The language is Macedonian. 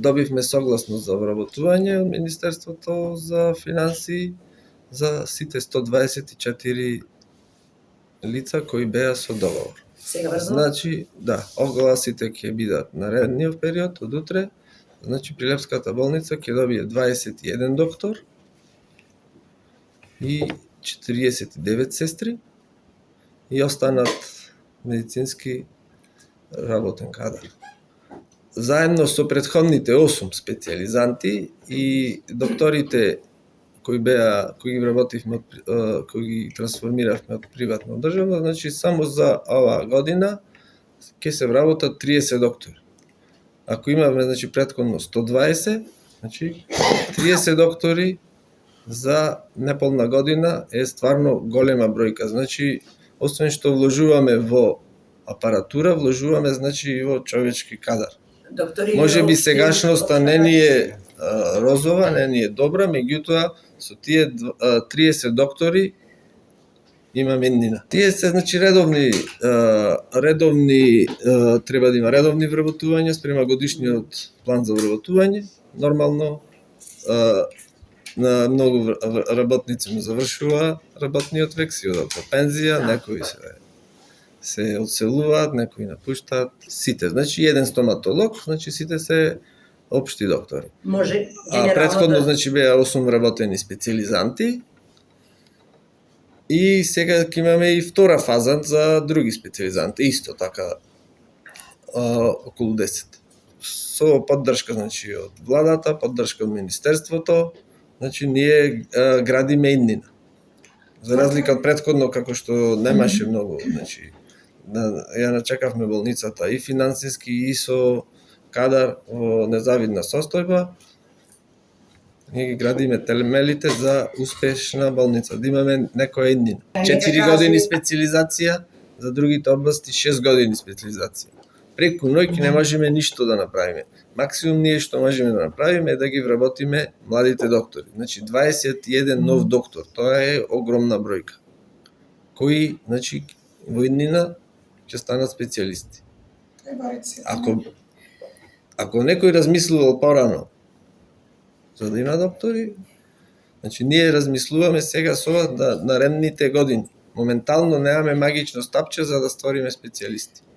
Добивме согласност за вработување од Министерството за финансии за сите 124 лица кои беа со договор. Сега брзо? Значи, да, огласите ќе бидат наредниот период од утре. Значи, Прилепската болница ќе добие 21 доктор и 49 сестри и останат медицински работен кадар. Заедно со претходните 8 специјализанти и докторите кои ги вработивме, кои ги трансформиравме од приватно од државно, значи само за оваа година ќе се вработат 30 доктори. Ако имаме значи претходно 120, значи 30 доктори за неполна година е стварно голема бројка. Значи, освен што вложуваме во апаратура, вложуваме значи и во човечки кадар. Може би сегашноста не ни е розова, не ни е добра, меѓутоа со тие 30 доктори имаме иднина. Тие се значи редовни треба да има редовни вработувања спрема годишниот план за вработување. Нормално на многу работници му завршува работниот век, си одат во пензија, некои се одселуваат, некои напуштаат, сите. Значи еден стоматолог, значи сите се општи доктори. Може Претходно значи беа 8 вработени специјализанти. И сега ќе имаме и втора фаза за други специјализанти, исто така околу 10. Со поддршка значи од владата, поддршка од министерството, значи ние градиме иднина. За разлика од претходно како што немаше многу, значи ја начекавме болницата и финансиски и со кадар во незавидна состојба. Ние ги градиме телемелите за успешна болница, да имаме некоја иднина. 4 години специјализација, за другите области 6 години специјализација. Преку ноќ не можеме ништо да направиме. Максимум ние што можеме да направиме е да ги вработиме младите доктори. Значи 21 нов доктор, тоа е огромна бројка. Кои, значи, во иднина ќе станат специјалисти. Ако некој размислувал порано за да има доктори, значи ние размислуваме сега со ова да наредните години. Моментално немаме магично стапче за да створиме специјалисти.